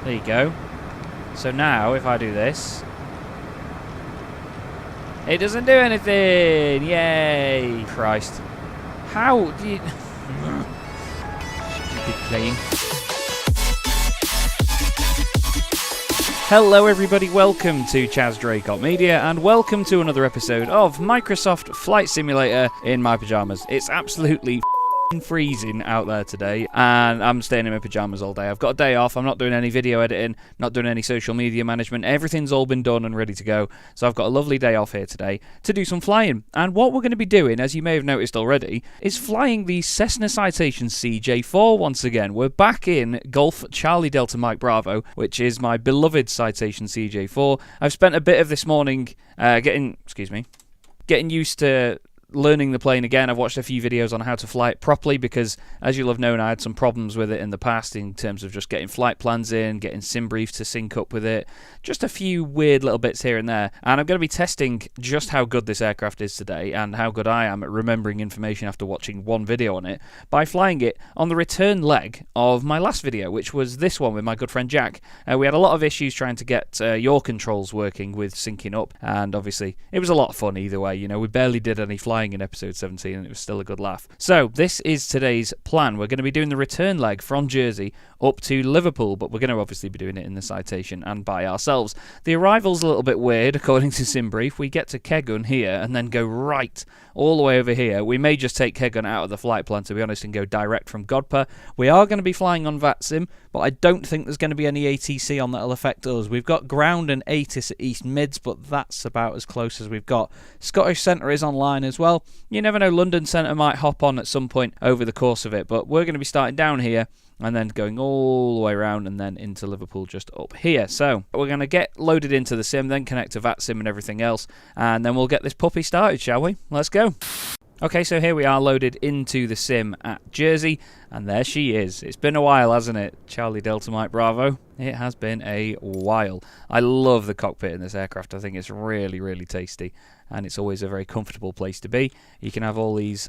There you go. So now, if I do this, it doesn't do anything! Yay! Christ. How do you... Stupid plane. Hello everybody, welcome to Chaz Draycott Media, and welcome to another episode of Microsoft Flight Simulator in my pyjamas. It's absolutely freezing out there today, and I'm staying in my pyjamas all day. I've got a day off. I'm not doing any video editing, not doing any social media management. Everything's all been done and ready to go, so I've got a lovely day off here today to do some flying. And what we're going to be doing, as you may have noticed already, is flying the Cessna Citation CJ4 once again. We're back in Golf Charlie Delta Mike Bravo, which is my beloved Citation CJ4. I've spent a bit of this morning getting used to learning the plane again. I've watched a few videos on how to fly it properly because, as you'll have known, I had some problems with it in the past in terms of just getting flight plans in, getting SimBrief to sync up with it, just a few weird little bits here and there. And I'm going to be testing just how good this aircraft is today and how good I am at remembering information after watching one video on it by flying it on the return leg of my last video, which was this one with my good friend Jack. We had a lot of issues trying to get your controls working with syncing up, and obviously it was a lot of fun either way. You know, we barely did any flying in episode 17 and it was still a good laugh. So this is today's plan. We're going to be doing the return leg from Jersey up to Liverpool, but we're going to obviously be doing it in the Citation and by ourselves. The arrival's a little bit weird according to SimBrief. We get to Kegun here and then go right all the way over here. We may just take Kegun out of the flight plan, to be honest, and go direct from Godpa. We are going to be flying on VATSIM, but I don't think there's going to be any ATC on that'll affect us. We've got ground and ATIS at East Mids, but that's about as close as we've got. Scottish Centre is online as well. You never know, London Centre might hop on at some point over the course of it, but we're going to be starting down here and then going all the way around and then into Liverpool just up here. So we're going to get loaded into the sim, then connect to VATSIM and everything else, and then we'll get this puppy started, shall we? Let's go. Okay, so here we are loaded into the sim at Jersey, and there she is. It's been a while, hasn't it? Charlie Delta Mike Bravo. It has been a while. I love the cockpit in this aircraft. I think it's really, really tasty, and it's always a very comfortable place to be. You can have all these...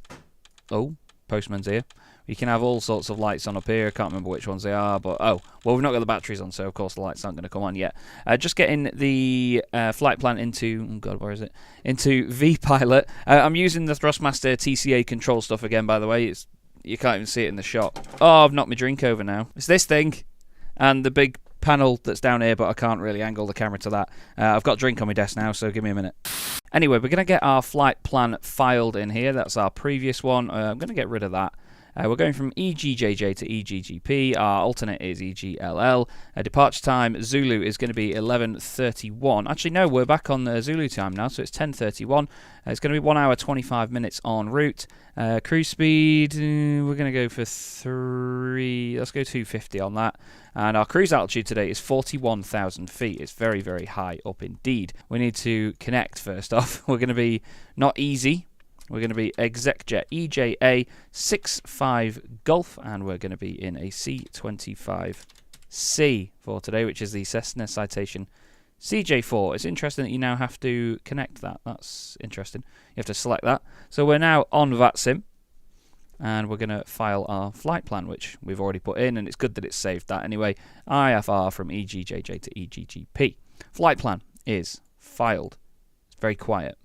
Oh, postman's here. You can have all sorts of lights on up here. I can't remember which ones they are, but well, we've not got the batteries on, so of course the lights aren't going to come on yet. Just getting the flight plan into, oh god, where is it? Into V-Pilot. I'm using the Thrustmaster TCA control stuff again, by the way. You can't even see it in the shot. Oh, I've knocked my drink over now. It's this thing and the big panel that's down here, but I can't really angle the camera to that. I've got drink on my desk now, so give me a minute. Anyway, we're going to get our flight plan filed in here. That's our previous one. I'm going to get rid of that. We're going from EGJJ to EGGP. Our alternate is EGLL. Departure time, Zulu, is going to be 11:31. Actually, no, we're back on the Zulu time now, so it's 10:31. It's going to be 1 hour, 25 minutes en route. Cruise speed, we're going to go for let's go 250 on that. And our cruise altitude today is 41,000 feet. It's very, very high up indeed. We need to connect first off. We're going to be not easy. We're going to be ExecJet EJA 65 Golf, and we're going to be in a C25C for today, which is the Cessna Citation CJ4. It's interesting that you now have to connect that. That's interesting. You have to select that. So we're now on VATSIM, and we're going to file our flight plan, which we've already put in, and it's good that it's saved that anyway. IFR from EGJJ to EGGP. Flight plan is filed. It's very quiet.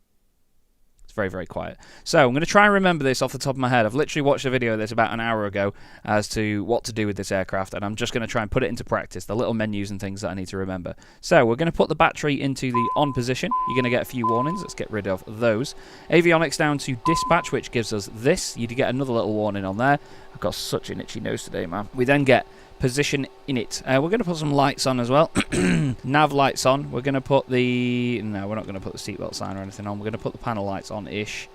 Very, very quiet. So I'm going to try and remember this off the top of my head. I've literally watched a video of this about an hour ago as to what to do with this aircraft, and I'm just going to try and put it into practice, the little menus and things that I need to remember. So we're going to put the battery into the on position. You're going to get a few warnings. Let's get rid of those. Avionics down to dispatch, which gives us this. You get another little warning on there. I've got such an itchy nose today, man. We then get position in it. We're going to put some lights on as well. Nav lights on. We're going to put the... No, we're not going to put the seatbelt sign or anything on. We're going to put the panel lights on-ish.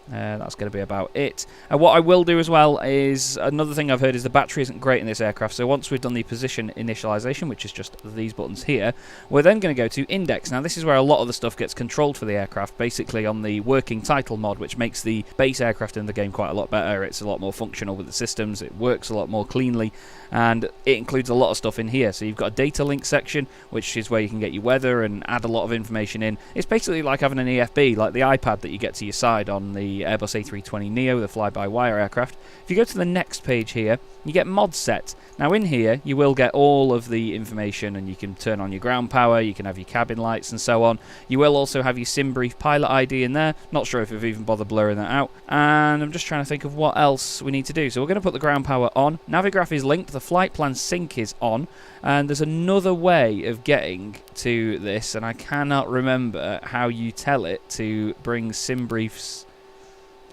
That's going to be about it. What I will do as well is, another thing I've heard is the battery isn't great in this aircraft, so once we've done the position initialization, which is just these buttons here, we're then going to go to index. Now this is where a lot of the stuff gets controlled for the aircraft, basically on the working title mod, which makes the base aircraft in the game quite a lot better. It's a lot more functional with the systems, it works a lot more cleanly, and it includes a lot of stuff in here. So you've got a data link section, which is where you can get your weather and add a lot of information in. It's basically like having an EFB, like the iPad that you get to your side on the the Airbus A320neo, the fly-by-wire aircraft. If you go to the next page here, you get mod set. Now in here, you will get all of the information, and you can turn on your ground power, you can have your cabin lights and so on. You will also have your SimBrief pilot ID in there. Not sure if we've even bothered blurring that out. And I'm just trying to think of what else we need to do. So we're going to put the ground power on. Navigraph is linked, the flight plan sync is on, and there's another way of getting to this, and I cannot remember how you tell it to bring SimBrief's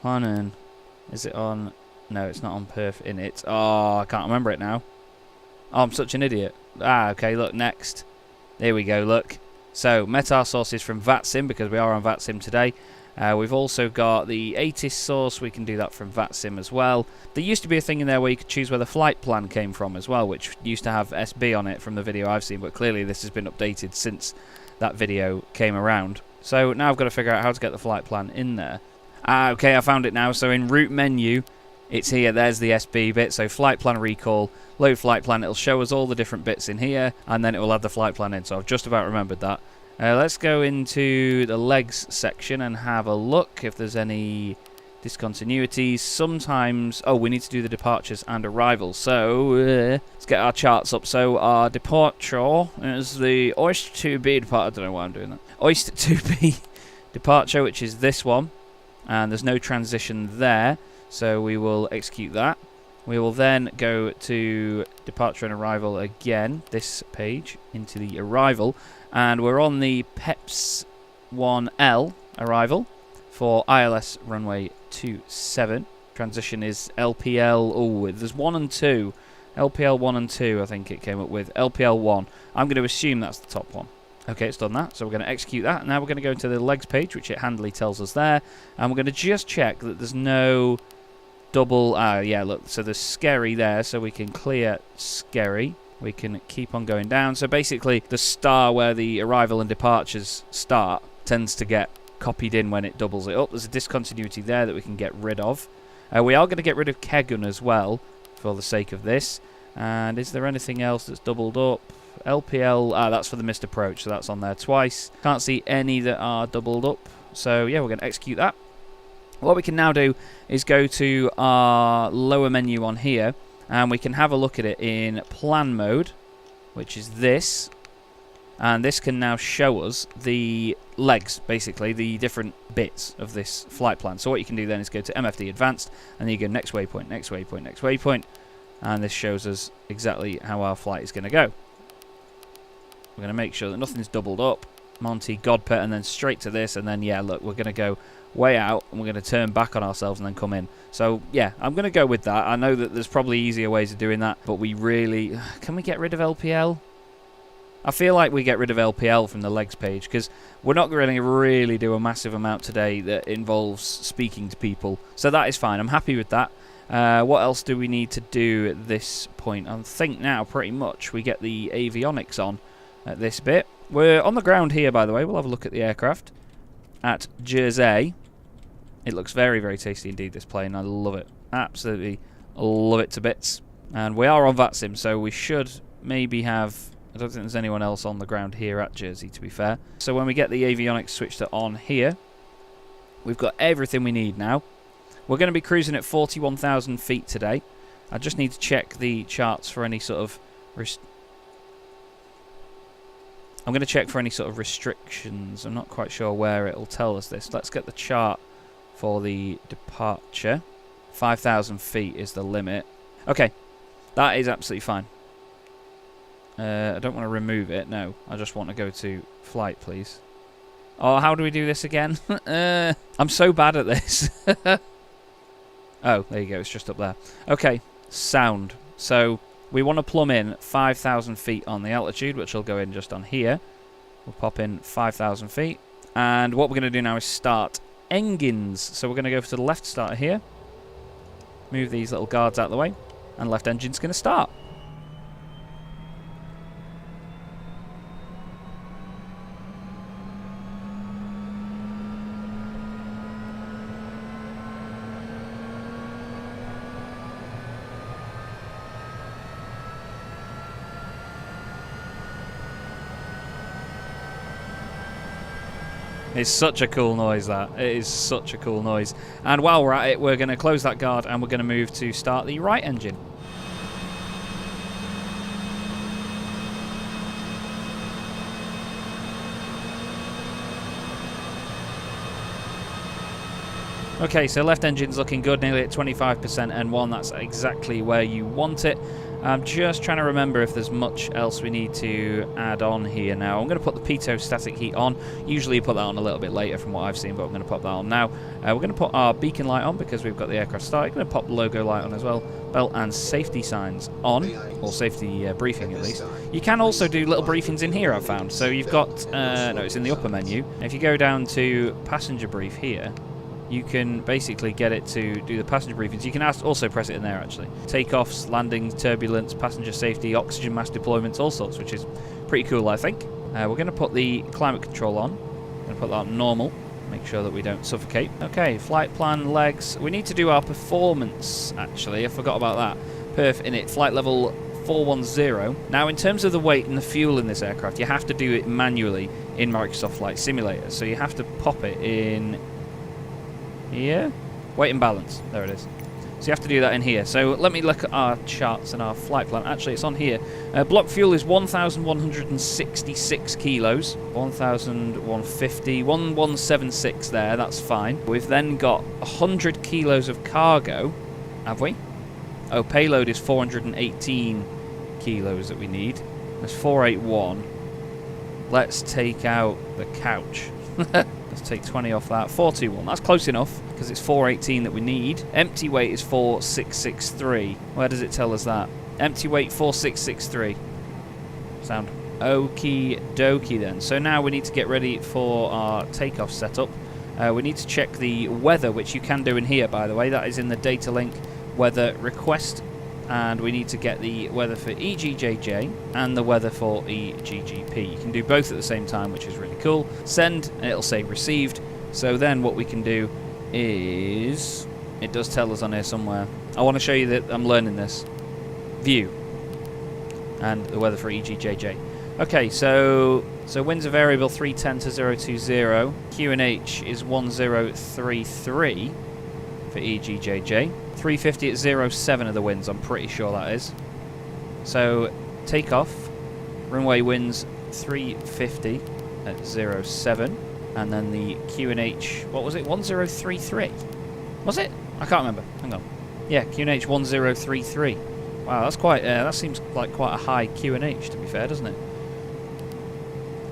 plan in. Is it on? No, it's not on perf in it. Oh, I can't remember it now. Oh, I'm such an idiot. Ah, okay, look, next. There we go, look. So, METAR sources from VATSIM, because we are on VATSIM today. We've also got the ATIS source. We can do that from VATSIM as well. There used to be a thing in there where you could choose where the flight plan came from as well, which used to have SB on it from the video I've seen, but clearly this has been updated since that video came around. So now I've got to figure out how to get the flight plan in there. Ah, okay, I found it now. So in route menu, it's here. There's the SB bit. So flight plan recall, load flight plan. It'll show us all the different bits in here, and then it will add the flight plan in. So I've just about remembered that. Let's go into the legs section and have a look if there's any discontinuities. Sometimes... Oh, we need to do the departures and arrivals. So, let's get our charts up. So, our departure is the Oyster 2B departure. I don't know why I'm doing that. Oyster 2B departure, which is this one. And there's no transition there. So, we will execute that. We will then go to departure and arrival again, this page, into the arrival. And we're on the PEPS 1L arrival for ILS runway 27. Transition is LPL. Oh, there's 1 and 2. LPL 1 and 2, I think it came up with. LPL 1. I'm going to assume that's the top one. Okay, it's done that. So we're going to execute that. Now we're going to go into the legs page, which it handily tells us there. And we're going to just check that there's no double... yeah, look. So there's Scary there, so we can clear Scary. We can keep on going down. So basically, the star where the arrival and departures start tends to get copied in when it doubles it up. There's a discontinuity there that we can get rid of. We are going to get rid of Kegun as well, for the sake of this. And is there anything else that's doubled up? LPL, that's for the missed approach, so that's on there twice. Can't see any that are doubled up. So yeah, we're going to execute that. What we can now do is go to our lower menu on here, and we can have a look at it in plan mode, which is this. And this can now show us the legs, basically, the different bits of this flight plan. So what you can do then is go to MFD Advanced, and then you go next waypoint, next waypoint, next waypoint. And this shows us exactly how our flight is going to go. We're going to make sure that nothing's doubled up. Monty, Godpet, and then straight to this. And then, yeah, look, we're going to go way out, and we're going to turn back on ourselves and then come in. So, yeah, I'm going to go with that. I know that there's probably easier ways of doing that, but we really... Can we get rid of LPL? I feel like we get rid of LPL from the legs page, because we're not going to really do a massive amount today that involves speaking to people. So that is fine. I'm happy with that. What else do we need to do at this point? I think now, pretty much, we get the avionics on at this bit. We're on the ground here, by the way. We'll have a look at the aircraft at Jersey. It looks very, very tasty indeed, this plane. I love it. Absolutely love it to bits. And we are on VATSIM, so we should maybe have... I don't think there's anyone else on the ground here at Jersey, to be fair. So when we get the avionics switched on here, we've got everything we need now. We're going to be cruising at 41,000 feet today. I just need to check the charts for any sort of... I'm going to check for any sort of restrictions. I'm not quite sure where it will tell us this. Let's get the chart for the departure. 5,000 feet is the limit. Okay, that is absolutely fine. I don't want to remove it, no. I just want to go to flight, please. Oh, how do we do this again? I'm so bad at this. Oh, there you go, it's just up there. Okay, sound. So, we want to plumb in 5,000 feet on the altitude, which will go in just on here. We'll pop in 5,000 feet. And what we're going to do now is start engines. So we're going to go to the left starter here. Move these little guards out of the way. And left engine's going to start. It's such a cool noise, that. It is such a cool noise. And while we're at it, we're going to close that guard and we're going to move to start the right engine. Okay, so left engine's looking good, nearly at 25% N1. That's exactly where you want it. I'm just trying to remember if there's much else we need to add on here now. I'm going to put the pitot static heat on. Usually you put that on a little bit later from what I've seen, but I'm going to pop that on now. We're going to put our beacon light on because we've got the aircraft started. I'm going to pop the logo light on as well. Belt and safety signs on, or safety briefing at least. You can also do little briefings in here, I've found. So you've got, no, it's in the upper menu. If you go down to passenger brief here, you can basically get it to do the passenger briefings. You can also press it in there, actually. Takeoffs, landings, turbulence, passenger safety, oxygen mask deployments, all sorts, which is pretty cool, I think. We're going to put the climate control on. I'm going to put that on normal. Make sure that we don't suffocate. Okay, flight plan, legs. We need to do our performance, actually. I forgot about that. Perf init, flight level 410. Now, in terms of the weight and the fuel in this aircraft, you have to do it manually in Microsoft Flight Simulator. So you have to pop it in here. Weight and balance. There it is. So you have to do that in here. So let me look at our charts and our flight plan. Actually, it's on here. Block fuel is 1,166 kilos. 1,150. 1,176 there. That's fine. We've then got 100 kilos of cargo. Have we? Oh, payload is 418 kilos that we need. That's 481. Let's take out the couch. Let's take 20 off that. 421. That's close enough because it's 418 that we need. Empty weight is 4663. Where does it tell us that? Empty weight 4663. Sound. Okie dokie then. So now we need to get ready for our takeoff setup. We need to check the weather, which you can do in here, by the way. That is in the data link weather request. And we need to get the weather for EGJJ and the weather for EGGP. You can do both at the same time, which is really cool. Send, and it'll say received. So then what we can do is... It does tell us on here somewhere. I want to show you that I'm learning this. View. And the weather for EGJJ. Okay, so winds are variable 310 to 020. QNH is 1033 for EGJJ. 350 at 07 of the winds, I'm pretty sure that is. So, takeoff, runway winds 350 at 07, and then the QNH, what was it, 1033? Was it? I can't remember, hang on. Yeah, QNH 1033. Wow, that's quite, that seems like quite a high QNH, to be fair, doesn't it?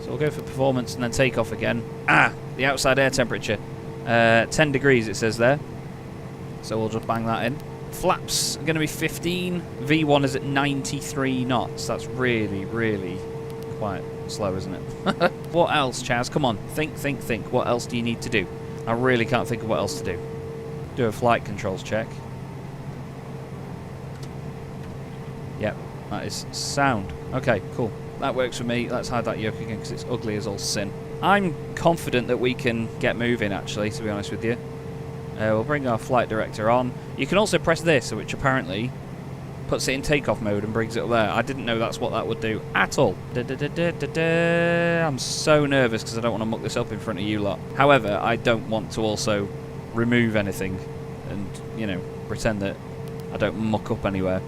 So we'll go for performance and then takeoff again. The outside air temperature, 10 degrees it says there. So we'll just bang that in. Flaps are going to be 15. V1 is at 93 knots. That's really, really quite slow, isn't it? What else, Chaz? Come on. Think, think, think. What else do you need to do? I really can't think of what else to do. Do a flight controls check. Yep, that is sound. Okay, cool. That works for me. Let's hide that yoke again because it's ugly as all sin. I'm confident that we can get moving, actually, to be honest with you. We'll bring our flight director on. You can also press this, which apparently puts it in takeoff mode and brings it up there. I didn't know that's what that would do at all. I'm so nervous because I don't want to muck this up in front of you lot. However, I don't want to also remove anything and, you know, pretend that I don't muck up anywhere.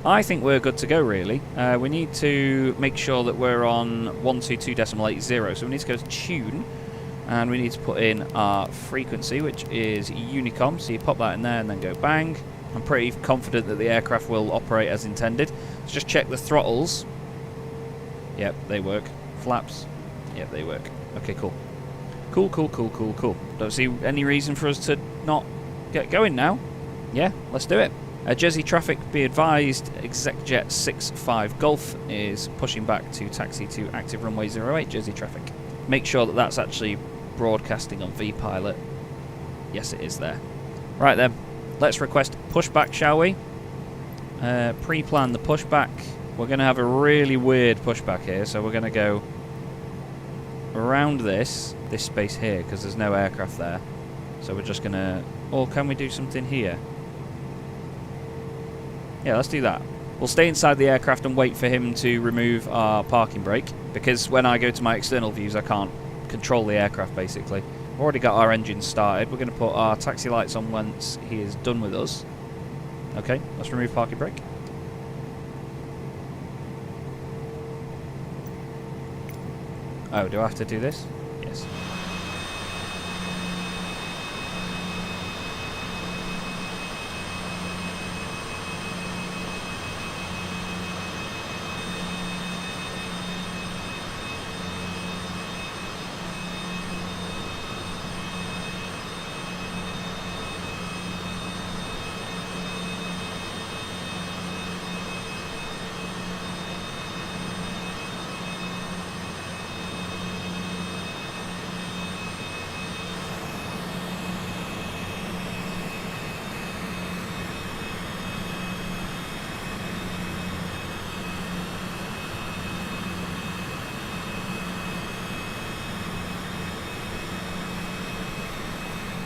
I think we're good to go, really. We need to make sure that we're on 122.80, so we need to go to tune. And we need to put in our frequency, which is Unicom. So you pop that in there and then go bang. I'm pretty confident that the aircraft will operate as intended. Let's just check the throttles. Yep, they work. Flaps. Yep, they work. Okay, cool. Cool, cool, cool, cool, cool. Don't see any reason for us to not get going now. Yeah, let's do it. Jersey traffic, be advised, ExecJet 65 Golf is pushing back to taxi to active runway 08, Jersey traffic. Make sure that that's actually broadcasting on vPilot. Yes, it is there. Right then, let's request pushback, shall we? Pre-plan the pushback. We're going to have a really weird pushback here, so we're going to go around this space here, because there's no aircraft there. So we're just going to... Or can we do something here? Yeah, let's do that. We'll stay inside the aircraft and wait for him to remove our parking brake, because when I go to my external views I can't control the aircraft, basically. We've already got our engines started. We're going to put our taxi lights on once he is done with us. Okay, let's remove parking brake. Oh, do I have to do this? Yes.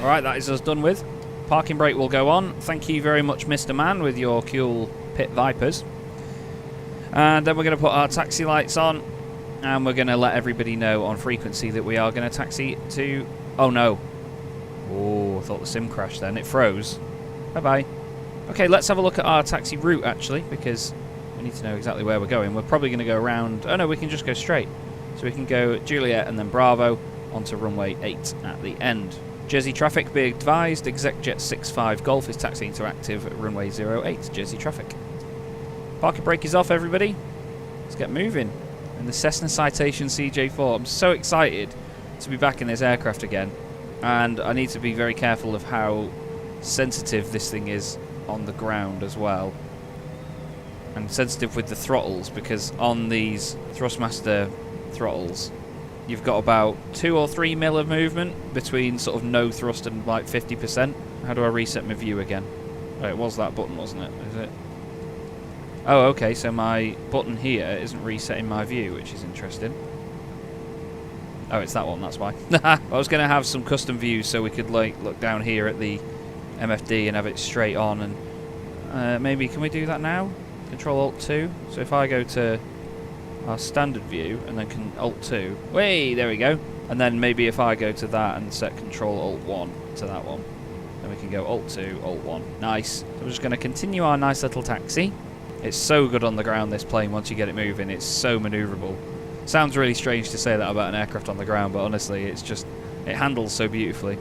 Alright, that is us done with. Parking brake will go on. Thank you very much, Mr. Man, with your cool Pit Vipers. And then we're going to put our taxi lights on. And we're going to let everybody know on frequency that we are going to taxi to... Oh, no. Oh, I thought the sim crashed then. It froze. Bye-bye. Okay, let's have a look at our taxi route, actually, because we need to know exactly where we're going. We're probably going to go around... Oh, no, we can just go straight. So we can go Juliet and then Bravo onto runway 8 at the end. Jersey traffic, be advised, ExecJet 65 Golf is taxiing to active at runway 08, Jersey traffic. Parking brake is off, everybody. Let's get moving. In the Cessna Citation CJ4. I'm so excited to be back in this aircraft again. And I need to be very careful of how sensitive this thing is on the ground as well. And sensitive with the throttles, because on these Thrustmaster throttles, you've got about 2 or 3 mil of movement between sort of no thrust and like 50%. How do I reset my view again? Oh, it was that button, wasn't it? Is it? Oh, okay, so my button here isn't resetting my view, which is interesting. Oh, it's that one, that's why. I was going to have some custom views so we could like look down here at the MFD and have it straight on. And maybe, can we do that now? Control-Alt-2. So if I go to our standard view and then Alt-2. Way, there we go. And then maybe if I go to that and set Control-Alt-1 to that one, then we can go Alt-2, Alt-1. Nice. So we're just going to continue our nice little taxi. It's so good on the ground, this plane, once you get it moving. It's so manoeuvrable. Sounds really strange to say that about an aircraft on the ground, but honestly, it's just, it handles so beautifully.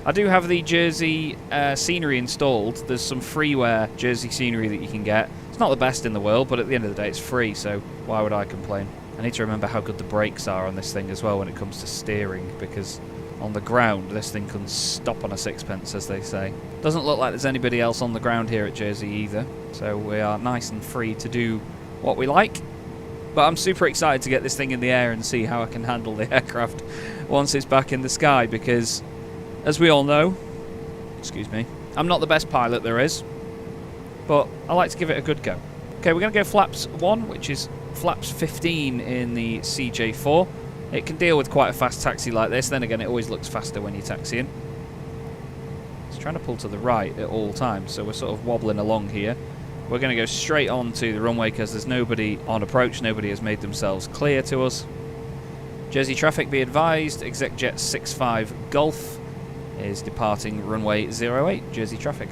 I do have the Jersey scenery installed. There's some freeware Jersey scenery that you can get. It's not the best in the world, but at the end of the day, it's free, so why would I complain? I need to remember how good the brakes are on this thing as well when it comes to steering, because on the ground, this thing can stop on a sixpence, as they say. Doesn't look like there's anybody else on the ground here at Jersey either, so we are nice and free to do what we like. But I'm super excited to get this thing in the air and see how I can handle the aircraft once it's back in the sky, because, as we all know, excuse me, I'm not the best pilot there is, but I like to give it a good go. Okay, we're going to go flaps 1, which is flaps 15 in the CJ4. It can deal with quite a fast taxi like this. Then again, it always looks faster when you're taxiing. It's trying to pull to the right at all times, so we're sort of wobbling along here. We're going to go straight on to the runway because there's nobody on approach. Nobody has made themselves clear to us. Jersey traffic, be advised, ExecJet 65 Golf is departing runway 08, Jersey traffic.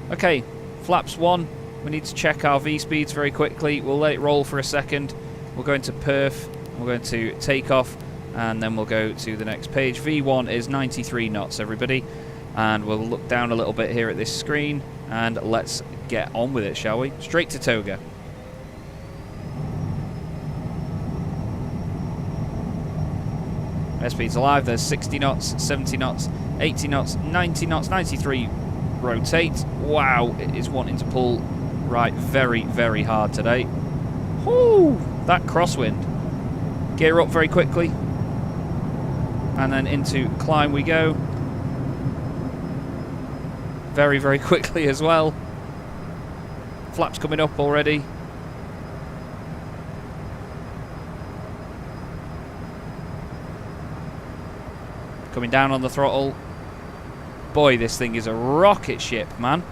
Okay, flaps 1. We need to check our V-speeds very quickly. We'll let it roll for a second. We'll go into perf. We're going to take off, and then we'll go to the next page. V1 is 93 knots, everybody. And we'll look down a little bit here at this screen, and let's get on with it, shall we? Straight to Toga. Airspeed's alive. There's 60 knots, 70 knots, 80 knots, 90 knots, 93. Rotate. Wow, it is wanting to pull right very, very hard today. Whoo! That crosswind. Gear up very quickly. And then into climb we go. Very, very quickly as well. Flaps coming up already. Coming down on the throttle. Boy, this thing is a rocket ship, man.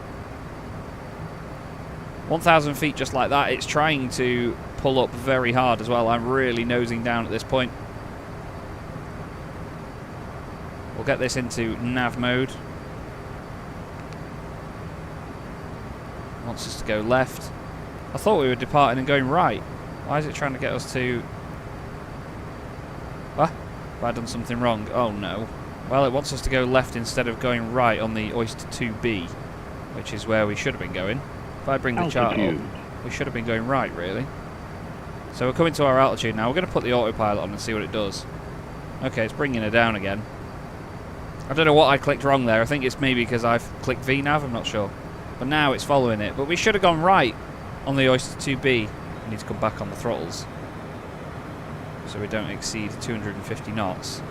1,000 feet just like that. It's trying to pull up very hard as well. I'm really nosing down at this point. We'll get this into nav mode. Wants us to go left. I thought we were departing and going right. Why is it trying to get us to... What? Have I done something wrong? Oh no. Well, it wants us to go left instead of going right on the Oyster 2B, which is where we should have been going. If I bring the chart up, we should have been going right, really. So we're coming to our altitude now. We're going to put the autopilot on and see what it does. Okay, it's bringing it down again. I don't know what I clicked wrong there. I think it's maybe because I've clicked VNav, I'm not sure. But now it's following it. But we should have gone right on the Oyster 2B. We need to come back on the throttles so we don't exceed 250 knots.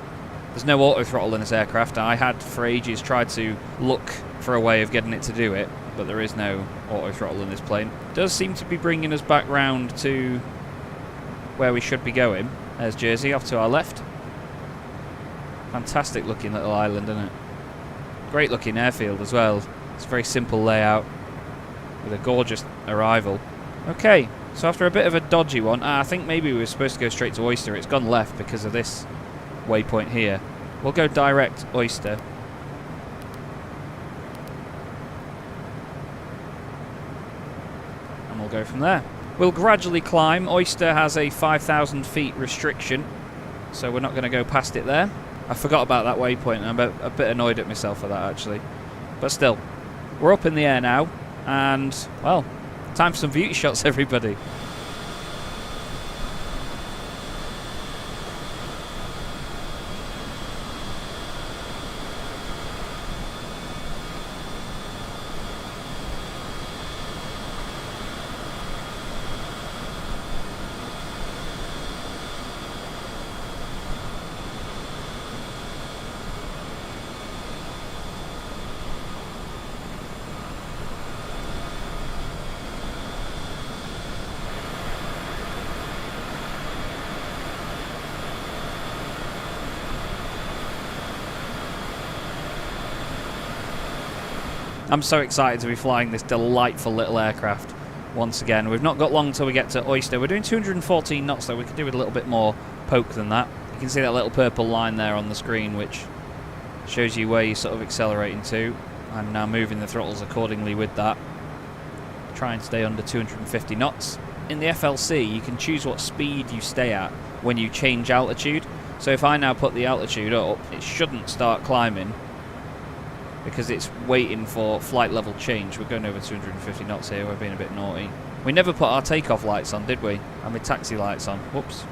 There's no auto throttle in this aircraft. I had for ages tried to look for a way of getting it to do it, but there is no auto throttle in this plane. It does seem to be bringing us back round to where we should be going. There's Jersey off to our left. Fantastic looking little island, isn't it? Great looking airfield as well. It's a very simple layout with a gorgeous arrival. Okay, so after a bit of a dodgy one, I think maybe we were supposed to go straight to Oyster. It's gone left because of this waypoint here. We'll go direct Oyster. And we'll go from there. We'll gradually climb. Oyster has a 5,000 feet restriction, so we're not going to go past it there. I forgot about that waypoint, and I'm a bit annoyed at myself for that, actually. But still, we're up in the air now, and, well, time for some beauty shots, everybody. I'm so excited to be flying this delightful little aircraft once again. We've not got long till we get to Oyster. We're doing 214 knots, though. We could do with a little bit more poke than that. You can see that little purple line there on the screen, which shows you where you're sort of accelerating to. I'm now moving the throttles accordingly with that. Try and stay under 250 knots. In the FLC, you can choose what speed you stay at when you change altitude. So if I now put the altitude up, it shouldn't start climbing, because it's waiting for flight level change. We're going over 250 knots here, we're being a bit naughty. We never put our takeoff lights on, did we? And my taxi lights on. Whoops.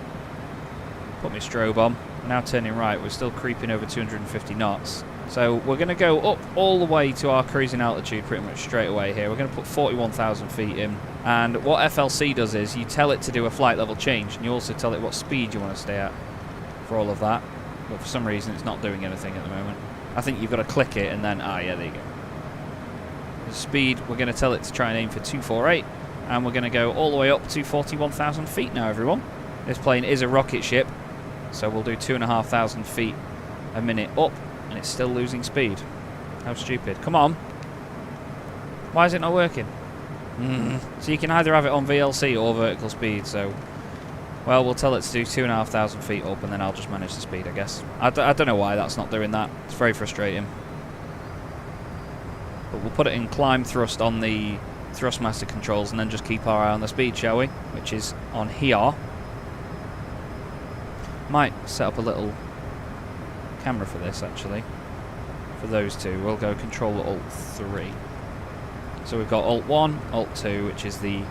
Put my strobe on. We're now turning right, we're still creeping over 250 knots. So we're going to go up all the way to our cruising altitude pretty much straight away here. We're going to put 41,000 feet in. And what FLC does is you tell it to do a flight level change, and you also tell it what speed you want to stay at for all of that. But for some reason it's not doing anything at the moment. I think you've got to click it and then, yeah, there you go. The speed, we're going to tell it to try and aim for 248, and we're going to go all the way up to 41,000 feet now, everyone. This plane is a rocket ship, so we'll do 2,500 feet a minute up, and it's still losing speed. How stupid. Come on. Why is it not working? So you can either have it on VLC or vertical speed, so... Well, we'll tell it to do 2,500 feet up, and then I'll just manage the speed, I guess. I don't know why that's not doing that. It's very frustrating. But we'll put it in climb thrust on the thrustmaster controls, and then just keep our eye on the speed, shall we? Which is on here. Might set up a little camera for this, actually. For those two. We'll go Control Alt 3. So we've got Alt 1, Alt 2, which is the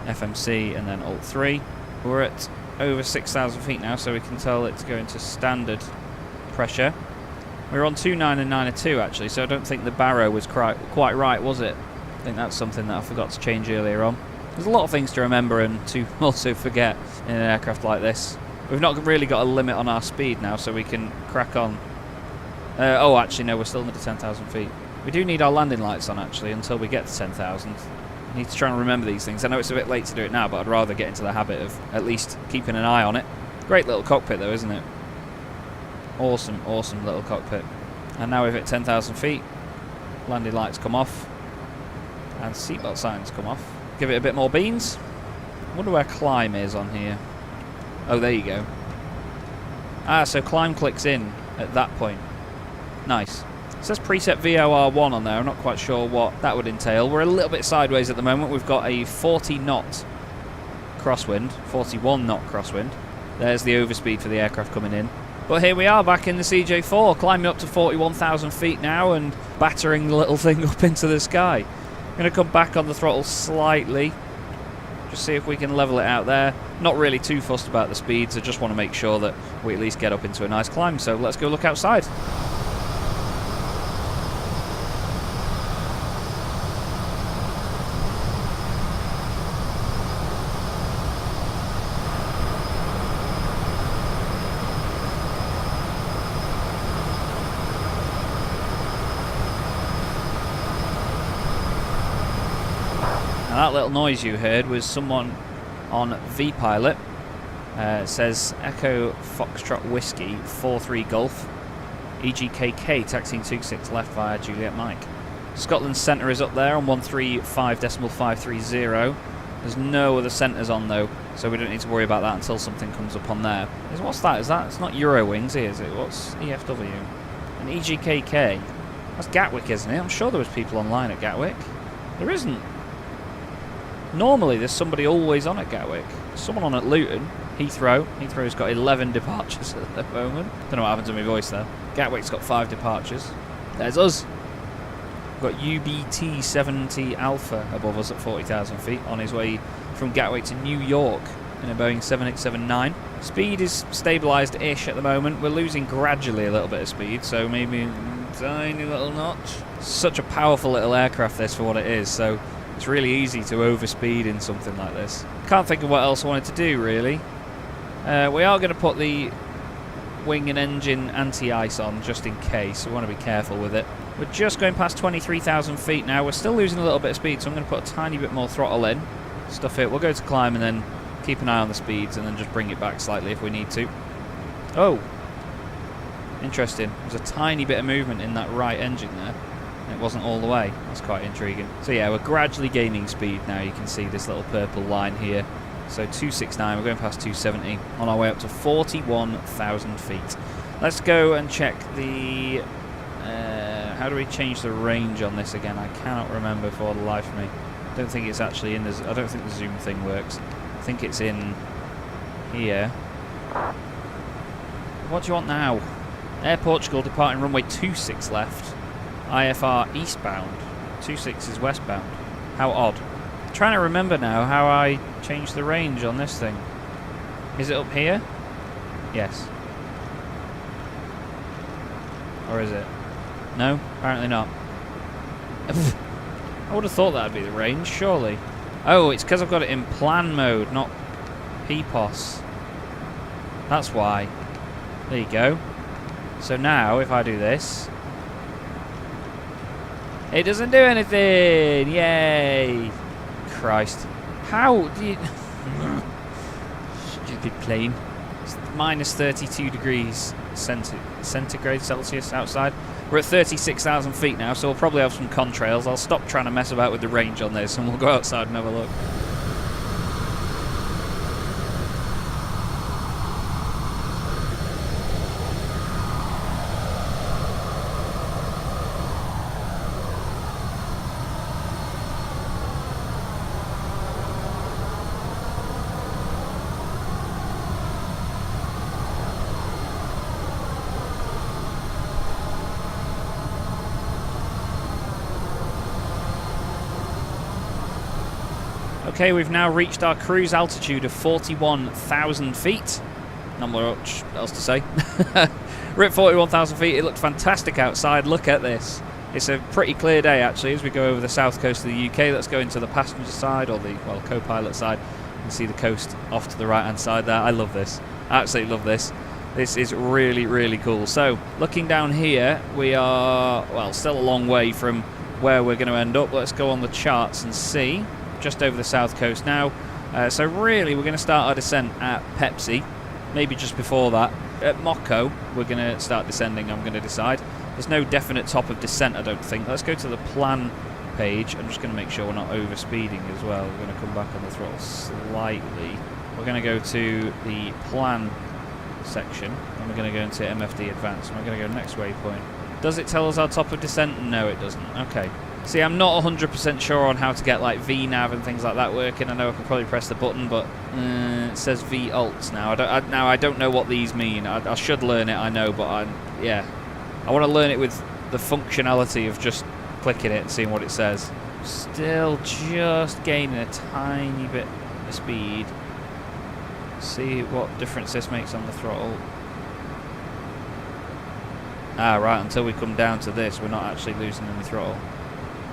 FMC, and then Alt 3. We're at over 6,000 feet now, so we can tell it's going to standard pressure. We're on 2.9 and 9.2 actually, so I don't think the Barrow was quite right, was it? I think that's something that I forgot to change earlier on. There's a lot of things to remember and to also forget in an aircraft like this. We've not really got a limit on our speed now, so we can crack on. Oh, actually, no, we're still under 10,000 feet. We do need our landing lights on, actually, until we get to 10,000. I need to try and remember these things. I know it's a bit late to do it now, but I'd rather get into the habit of at least keeping an eye on it. Great little cockpit though, isn't it? Awesome, awesome little cockpit. And now we've hit 10,000 feet. Landing lights come off. And seatbelt signs come off. Give it a bit more beans. I wonder where climb is on here. Oh, there you go. Ah, so climb clicks in at that point. Nice. It says preset VOR1 on there. I'm not quite sure what that would entail. We're a little bit sideways at the moment. We've got a 40 knot crosswind, 41 knot crosswind. There's the overspeed for the aircraft coming in. But here we are back in the CJ4, climbing up to 41,000 feet now and battering the little thing up into the sky. I'm going to come back on the throttle slightly, just see if we can level it out there. Not really too fussed about the speeds, I just want to make sure that we at least get up into a nice climb. So let's go look outside. Now that little noise you heard was someone on VPilot. It says Echo Foxtrot Whiskey 43 Golf EGKK taxiing 26 left via Juliet Mike. Scotland centre is up there on 135.530. There's no other centres on though, so we don't need to worry about that until something comes up on there. What's that? Is that? It's not Eurowings, is it? What's EFW? An EGKK. That's Gatwick, isn't it? I'm sure there was people online at Gatwick. There isn't. Normally there's somebody always on at Gatwick. Someone on at Luton, Heathrow. Heathrow's got 11 departures at the moment. Don't know what happened to my voice there. Gatwick's got 5 departures. There's us. We've got UBT 70 Alpha above us at 40,000 feet on his way from Gatwick to New York in a Boeing 787-9. Speed is stabilised-ish at the moment. We're losing gradually a little bit of speed, so maybe a tiny little notch. Such a powerful little aircraft this for what it is, so it's really easy to overspeed in something like this. Can't think of what else I wanted to do, really. We are going to put the wing and engine anti-ice on, just in case. We want to be careful with it. We're just going past 23,000 feet now. We're still losing a little bit of speed, so I'm going to put a tiny bit more throttle in. Stuff it. We'll go to climb and then keep an eye on the speeds and then just bring it back slightly if we need to. Oh! Interesting. There's a tiny bit of movement in that right engine there. It wasn't all the way. That's quite intriguing. So yeah, we're gradually gaining speed now. You can see this little purple line here. So 269, we're going past 270 on our way up to 41,000 feet. Let's go and check the... how do we change the range on this again? I cannot remember for the life of me. I don't think it's actually in the... I don't think the zoom thing works. I think it's in here. What do you want now? Air Portugal departing runway 26 left. IFR eastbound. 26 is westbound. How odd. I'm trying to remember now how I changed the range on this thing. Is it up here? Yes. Or is it? No? Apparently not. I would have thought that would be the range, surely. Oh, it's because I've got it in plan mode, not PPOS. That's why. There you go. So now, if I do this... It doesn't do anything! Yay! Christ. How do you... Stupid plane. It's minus 32 degrees centigrade Celsius outside. We're at 36,000 feet now, so we'll probably have some contrails. I'll stop trying to mess about with the range on this and we'll go outside and have a look. Okay, we've now reached our cruise altitude of 41,000 feet. Not much else to say. We're at 41,000 feet. It looked fantastic outside. Look at this. It's a pretty clear day, actually, as we go over the south coast of the UK. Let's go into the passenger side, or the, well, co-pilot side. You can see the coast off to the right-hand side there. I love this. I absolutely love this. This is really, really cool. So, looking down here, we are, well, still a long way from where we're going to end up. Let's go on the charts and see. Just over the south coast now. So really we're going to start our descent at Pepsi, maybe just before that. At Mocco we're going to start descending, I'm going to decide. There's no definite top of descent, I don't think. Let's go to the plan page. I'm just going to make sure we're not overspeeding as well. We're going to come back on the throttle slightly. We're going to go to the plan section and we're going to go into MFD advanced. And we're going to go next waypoint Does it tell us our top of descent? No, it doesn't. Okay. See, I'm not 100% sure on how to get like VNav and things like that working. I know I can probably press the button, but it says V-Alts now. I don't know what these mean. I should learn it, I know, but I want to learn it with the functionality of just clicking it and seeing what it says. Still just gaining a tiny bit of speed. See what difference this makes on the throttle. Ah, right, until we come down to this, we're not actually losing any throttle.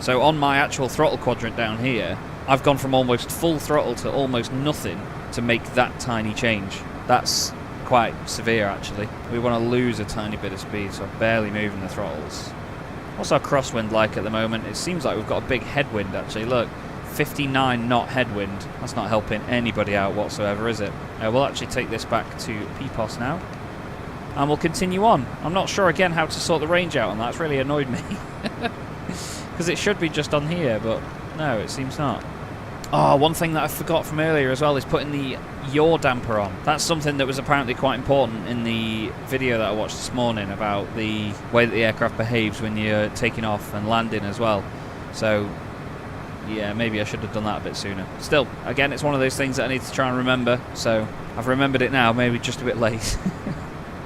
So on my actual throttle quadrant down here, I've gone from almost full throttle to almost nothing to make that tiny change. That's quite severe, actually. We want to lose a tiny bit of speed, so I'm barely moving the throttles. What's our crosswind like at the moment? It seems like we've got a big headwind, actually. Look, 59 knot headwind. That's not helping anybody out whatsoever, is it? We'll actually take this back to PPOS now. And we'll continue on. I'm not sure, again, how to sort the range out on that. It's really annoyed me. Because it should be just on here, but no, it seems not. Oh, one thing that I forgot from earlier as well is putting the yaw damper on. That's something that was apparently quite important in the video that I watched this morning about the way that the aircraft behaves when you're taking off and landing as well. So, yeah, maybe I should have done that a bit sooner. Still, again, it's one of those things that I need to try and remember, so I've remembered it now, maybe just a bit late.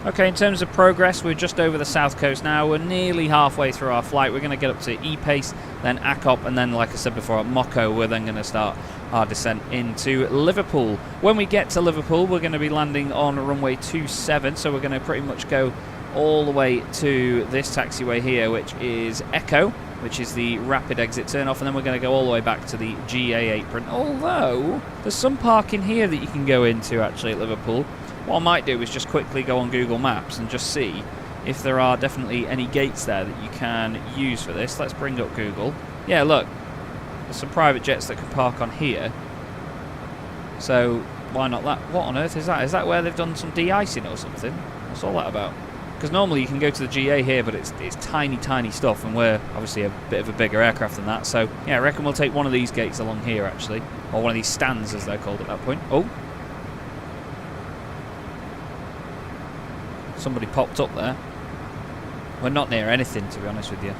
Okay, in terms of progress, we're just over the south coast now. We're nearly halfway through our flight. We're going to get up to E-Pace, then ACOP, and then, like I said before, at Moko, we're then going to start our descent into Liverpool. When we get to Liverpool, we're going to be landing on runway 27, so we're going to pretty much go all the way to this taxiway here, which is Echo, which is the rapid exit turn-off, and then we're going to go all the way back to the GA apron. Although, there's some parking here that you can go into, actually, at Liverpool. What I might do is just quickly go on Google Maps and just see if there are definitely any gates there that you can use for this. Let's bring up Google. Yeah, look, there's some private jets that can park on here. So why not that? What on earth is that? Is that where they've done some de-icing or something? What's all that about? Because normally you can go to the GA here, but it's tiny, tiny stuff, and we're obviously a bit of a bigger aircraft than that. So yeah, I reckon we'll take one of these gates along here, actually, or one of these stands as they're called at that point. Oh. Somebody popped up there. We're not near anything, to be honest with you.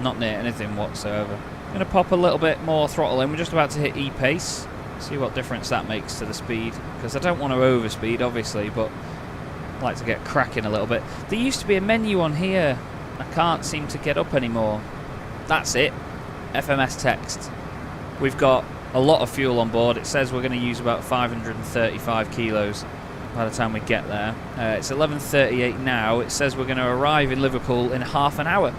Not near anything whatsoever. I'm going to pop a little bit more throttle in. We're just about to hit E-Pace. See what difference that makes to the speed. Because I don't want to overspeed, obviously, but I like to get cracking a little bit. There used to be a menu on here. I can't seem to get up anymore. That's it. FMS text. We've got a lot of fuel on board. It says we're going to use about 535 kilos. By the time we get there. It's 11:38 now. It says we're going to arrive in Liverpool in half an hour.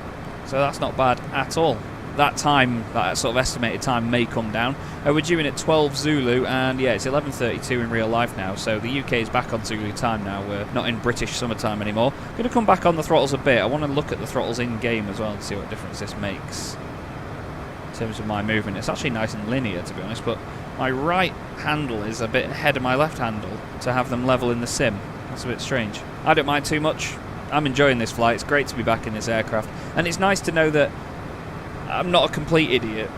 So that's not bad at all. That time, that sort of estimated time may come down. We're due in at 12 Zulu, and yeah, it's 11:32 in real life now. So the UK is back on Zulu time now. We're not in British summertime anymore. Going to come back on the throttles a bit. I want to look at the throttles in-game as well and see what difference this makes. In terms of my movement, it's actually nice and linear, to be honest, but my right handle is a bit ahead of my left handle to have them level in the sim. That's a bit strange. I don't mind too much. I'm enjoying this flight. It's great to be back in this aircraft. And it's nice to know that I'm not a complete idiot,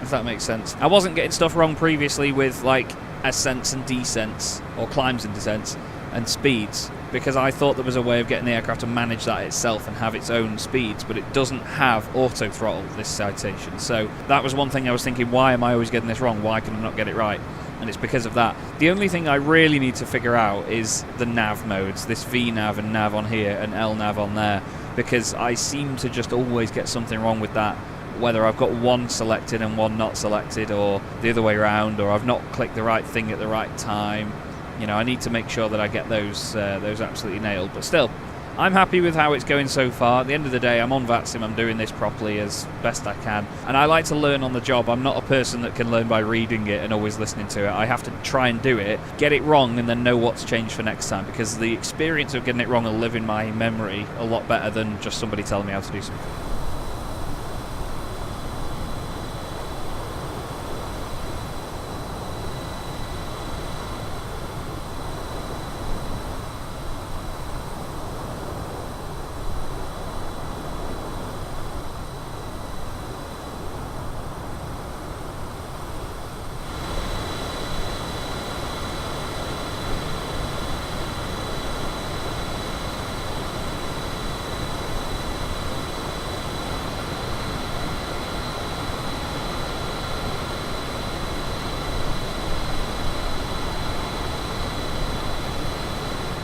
if that makes sense. I wasn't getting stuff wrong previously with, like, ascents and descents, or climbs and descents, and speeds, because I thought there was a way of getting the aircraft to manage that itself and have its own speeds, but it doesn't have auto throttle, this citation. So that was one thing I was thinking, why am I always getting this wrong? Why can I not get it right? And it's because of that. The only thing I really need to figure out is the nav modes, this VNav and nav on here and LNav on there, because I seem to just always get something wrong with that, whether I've got one selected and one not selected, or the other way around, or I've not clicked the right thing at the right time. You know, I need to make sure that I get those absolutely nailed. But still, I'm happy with how it's going so far. At the end of the day, I'm on VATSIM. I'm doing this properly as best I can. And I like to learn on the job. I'm not a person that can learn by reading it and always listening to it. I have to try and do it, get it wrong, and then know what's changed for next time. Because the experience of getting it wrong will live in my memory a lot better than just somebody telling me how to do something.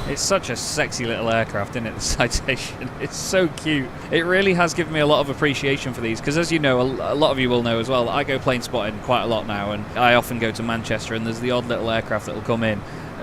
It's such a sexy little aircraft, isn't it, the Citation? It's so cute. It really has given me a lot of appreciation for these, because as you know, a lot of you will know as well, I go plane spotting quite a lot now, and I often go to Manchester, and there's the odd little aircraft that will come in.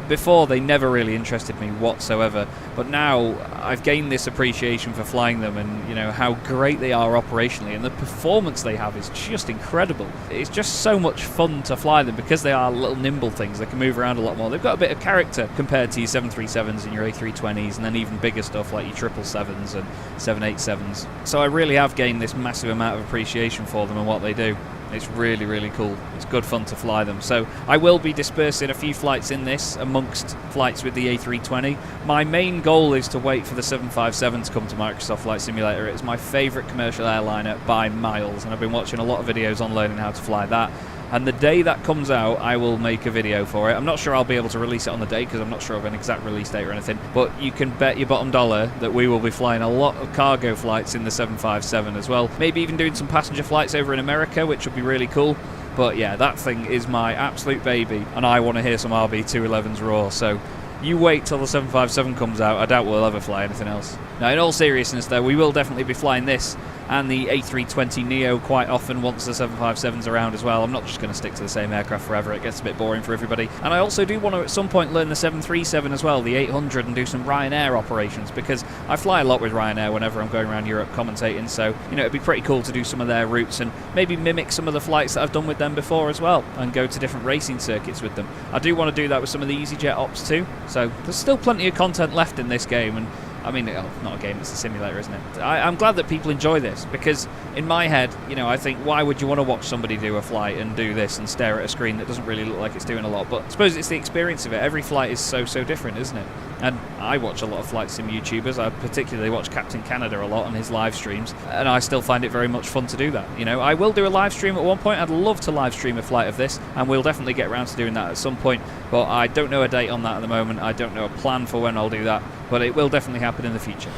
Before, they never really interested me whatsoever, but now I've gained this appreciation for flying them, and you know how great they are operationally, and the performance they have is just incredible. It's just so much fun to fly them because they are little nimble things. They can move around a lot more. They've got a bit of character compared to your 737s and your A320s, and then even bigger stuff like your 777s and 787s. So I really have gained this massive amount of appreciation for them and what they do. It's really, really cool. It's good fun to fly them. So I will be dispersing a few flights in this amongst flights with the A320. My main goal is to wait for the 757 to come to Microsoft Flight Simulator. It's my favourite commercial airliner by miles, and I've been watching a lot of videos on learning how to fly that. And the day that comes out, I will make a video for it. I'm not sure I'll be able to release it on the day because I'm not sure of an exact release date or anything. But you can bet your bottom dollar that we will be flying a lot of cargo flights in the 757 as well. Maybe even doing some passenger flights over in America, which would be really cool. But yeah, that thing is my absolute baby, and I want to hear some RB211s roar. So you wait till the 757 comes out. I doubt we'll ever fly anything else. Now, in all seriousness, though, we will definitely be flying this and the A320neo quite often once the 757's around as well. I'm not just going to stick to the same aircraft forever. It gets a bit boring for everybody. And I also do want to at some point learn the 737 as well, the 800, and do some Ryanair operations, because I fly a lot with Ryanair whenever I'm going around Europe commentating. So, you know, it'd be pretty cool to do some of their routes and maybe mimic some of the flights that I've done with them before as well, and go to different racing circuits with them. I do want to do that with some of the EasyJet ops too. So there's still plenty of content left in this game, and I mean, not a game, it's a simulator, isn't it? I'm glad that people enjoy this, because in my head, you know, I think, why would you want to watch somebody do a flight and do this and stare at a screen that doesn't really look like it's doing a lot? But I suppose it's the experience of it. Every flight is so different, isn't it? And I watch a lot of flight sim YouTubers. I particularly watch Captain Canada a lot on his live streams, and I still find it very much fun to do that. You know, I will do a live stream at one point. I'd love to live stream a flight of this, and we'll definitely get around to doing that at some point, but I don't know a date on that at the moment. I don't know a plan for when I'll do that, but it will definitely happen in the future.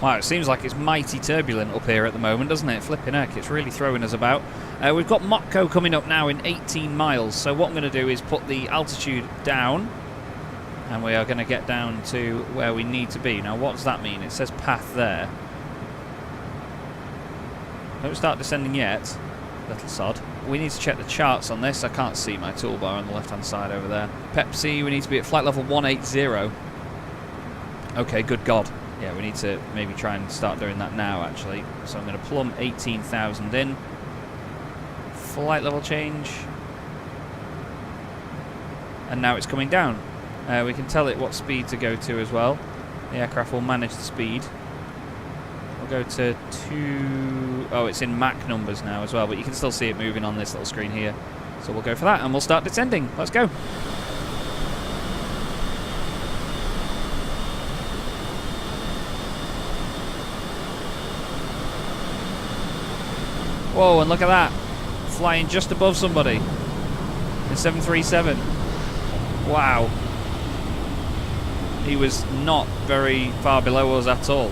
Wow, it seems like it's mighty turbulent up here at the moment, doesn't it? Flipping heck, it's really throwing us about. We've got Motco coming up now in 18 miles, so what I'm going to do is put the altitude down, and we are going to get down to where we need to be. Now, what does that mean? It says path there. Don't start descending yet, little sod. We need to check the charts on this. I can't see my toolbar on the left-hand side over there. Pepsi, we need to be at flight level 180. Okay, good God. Yeah, we need to maybe try and start doing that now, actually. So I'm going to plumb 18,000 in. Flight level change. And now it's coming down. We can tell it what speed to go to as well. The aircraft will manage the speed. We'll go to 2... Oh, it's in Mach numbers now as well, but you can still see it moving on this little screen here. So we'll go for that, and we'll start descending. Let's go. Whoa, and look at that. Flying just above somebody. The 737. Wow. He was not very far below us at all.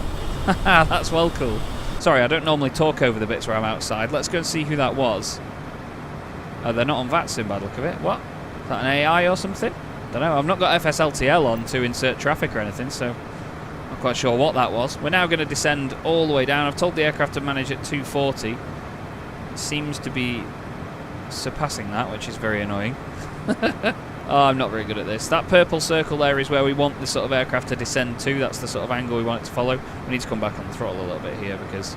That's well cool. Sorry, I don't normally talk over the bits where I'm outside. Let's go and see who that was. Oh, they're not on VATSIM by the look of it. What? Is that an AI or something? Don't know. I've not got FSLTL on to insert traffic or anything, so I'm not quite sure what that was. We're now going to descend all the way down. I've told the aircraft to manage at 240. Seems to be surpassing that, which is very annoying. Oh, I'm not very good at this. That purple circle there is where we want the sort of aircraft to descend to. That's the sort of angle we want it to follow. We need to come back on the throttle a little bit here because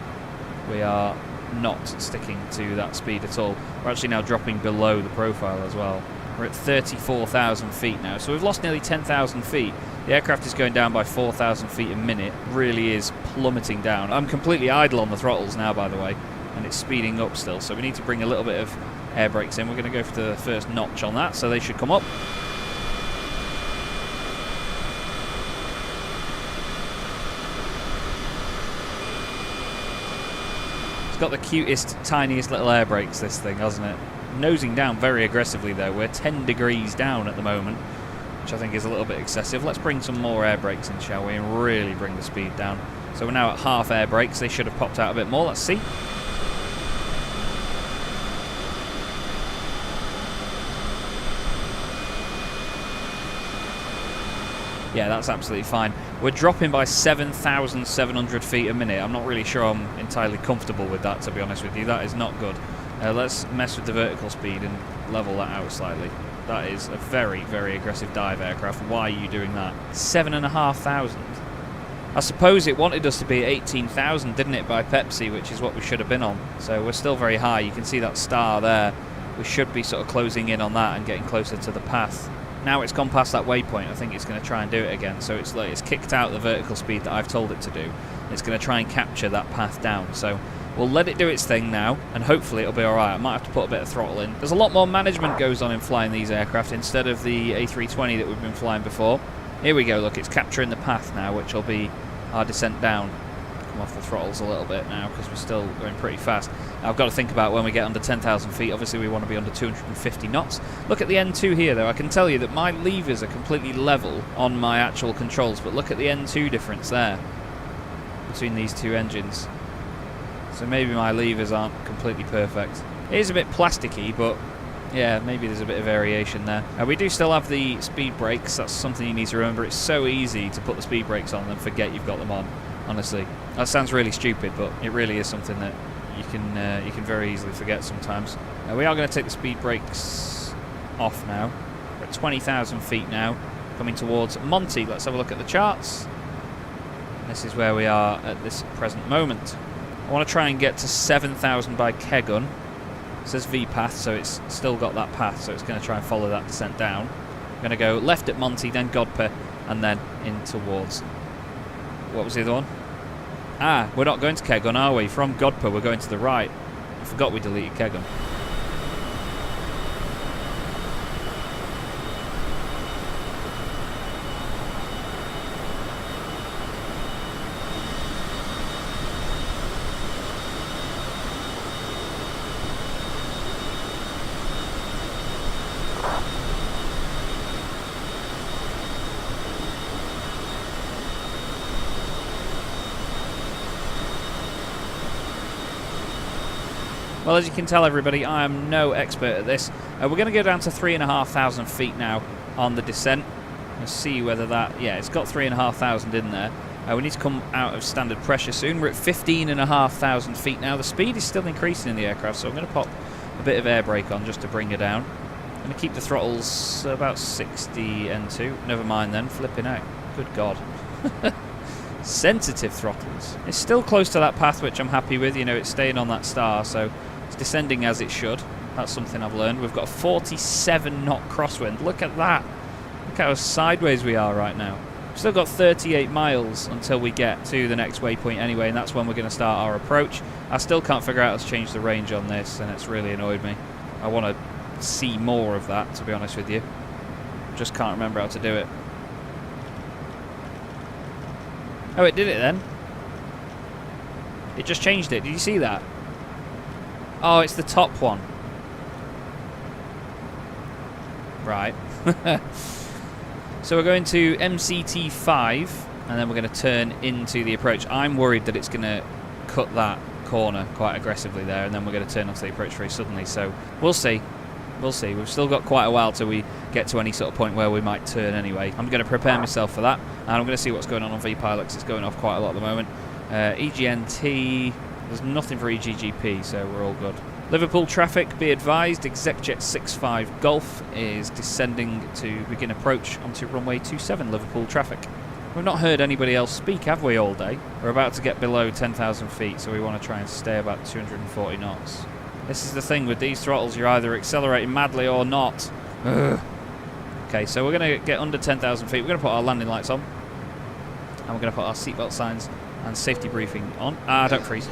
we are not sticking to that speed at all. We're actually now dropping below the profile as well. We're at 34,000 feet now, so we've lost nearly 10,000 feet. The aircraft is going down by 4,000 feet a minute. Really is plummeting down. I'm completely idle on the throttles now, by the way, and it's speeding up still, so we need to bring a little bit of air brakes in. We're going to go for the first notch on that, so they should come up. It's got the cutest, tiniest little air brakes, this thing, hasn't it? Nosing down very aggressively, though. We're 10 degrees down at the moment, which I think is a little bit excessive. Let's bring some more air brakes in, shall we, and really bring the speed down. So we're now at half air brakes. They should have popped out a bit more. Let's see. Yeah, that's absolutely fine. We're dropping by 7,700 feet a minute. I'm not really sure I'm entirely comfortable with that, to be honest with you. That is not good. Let's mess with the vertical speed and level that out slightly. That is a very, very aggressive dive aircraft. Why are you doing that? 7,500. I suppose it wanted us to be at 18,000, didn't it, by Pepsi, which is what we should have been on. So we're still very high. You can see that star there. We should be sort of closing in on that and getting closer to the path. Now it's gone past that waypoint, I think it's going to try and do it again. So it's like it's kicked out the vertical speed that I've told it to do. It's going to try and capture that path down. So we'll let it do its thing now, and hopefully it'll be alright. I might have to put a bit of throttle in. There's a lot more management goes on in flying these aircraft instead of the A320 that we've been flying before. Here we go, look, it's capturing the path now, which will be our descent down. Come off the throttles a little bit now because we're still going pretty fast. Now, I've got to think about when we get under 10,000 feet. Obviously we want to be under 250 knots. Look at the N2 here though. I can tell you that my levers are completely level on my actual controls, but look at the N2 difference there between these two engines. So maybe my levers aren't completely perfect. It is a bit plasticky, but yeah, maybe there's a bit of variation there. We do still have the speed brakes. That's something you need to remember. It's so easy to put the speed brakes on and forget you've got them on. Honestly, that sounds really stupid, but it really is something that you can very easily forget sometimes. We are going to take the speed brakes off now. We're at 20,000 feet now, coming towards Monty. Let's have a look at the charts. This is where we are at this present moment. I want to try and get to 7,000 by Kegun. It says V path, so it's still got that path, so it's going to try and follow that descent down. I'm going to go left at Monty, then Godper, and then in towards... What was the other one? Ah, we're not going to Kegun, are we? From Godper, we're going to the right. I forgot we deleted Kegun. Well, as you can tell, everybody, I am no expert at this. We're going to go down to 3,500 feet now on the descent. Let's see whether that... Yeah, it's got 3,500 in there. We need to come out of standard pressure soon. We're at 15,500 feet now. The speed is still increasing in the aircraft, so I'm going to pop a bit of air brake on just to bring her down. I'm going to keep the throttles about 60 N2. Never mind then, flipping out. Good God. Sensitive throttles. It's still close to that path, which I'm happy with. You know, it's staying on that star, so it's descending as it should. That's something I've learned. We've got a 47 knot crosswind. Look at that. Look how sideways we are right now. We've still got 38 miles until we get to the next waypoint anyway, and that's when we're going to start our approach. I still can't figure out how to change the range on this, and it's really annoyed me. I want to see more of that, to be honest with you. Just can't remember how to do it. Oh, it did it then. It just changed it. Did you see that? Oh, it's the top one. Right. So we're going to MCT5, and then we're going to turn into the approach. I'm worried that it's going to cut that corner quite aggressively there, and then we're going to turn onto the approach very suddenly. So we'll see. We'll see. We've still got quite a while till we get to any sort of point where we might turn anyway. I'm going to prepare myself for that, and I'm going to see what's going on VPilot, because it's going off quite a lot at the moment. EGNT, there's nothing for EGGP, so we're all good. Liverpool traffic, be advised, ExecJet 65 Golf is descending to begin approach onto runway 27, Liverpool traffic. We've not heard anybody else speak, have we, all day? We're about to get below 10,000 feet, so we want to try and stay about 240 knots. This is the thing with these throttles, you're either accelerating madly or not. Ugh. Okay, so we're going to get under 10,000 feet. We're going to put our landing lights on. And we're going to put our seatbelt signs and safety briefing on. Don't freeze.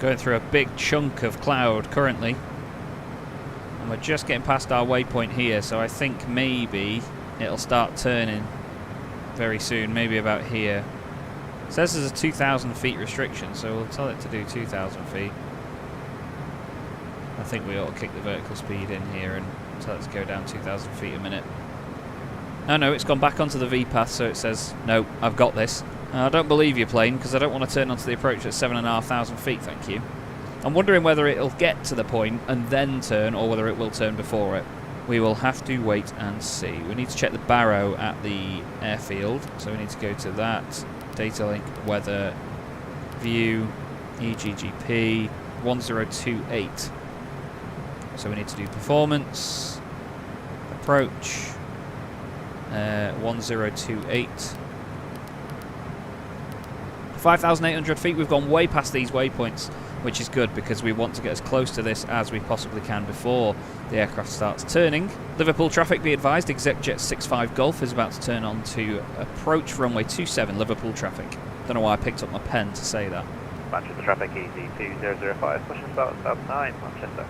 Going through a big chunk of cloud currently. And we're just getting past our waypoint here, so I think maybe it'll start turning very soon, maybe about here. It says there's a 2,000 feet restriction, so we'll tell it to do 2,000 feet. I think we ought to kick the vertical speed in here and tell it to go down 2,000 feet a minute. Oh no, it's gone back onto the V path, so it says, no, I've got this. I don't believe you, plane, because I don't want to turn onto the approach at 7,500 feet, thank you. I'm wondering whether it'll get to the point and then turn, or whether it will turn before it. We will have to wait and see. We need to check the barrow at the airfield, so we need to go to that. Data link, weather, view, EGGP, 1028. So we need to do performance, approach, 1028. 5,800 feet, we've gone way past these waypoints, which is good because we want to get as close to this as we possibly can before the aircraft starts turning. Liverpool traffic, be advised, ExecJet 65 Golf is about to turn on to approach runway 27, Liverpool traffic. Don't know why I picked up my pen to say that. Manchester traffic, easy 2005, pushing start 9, Manchester.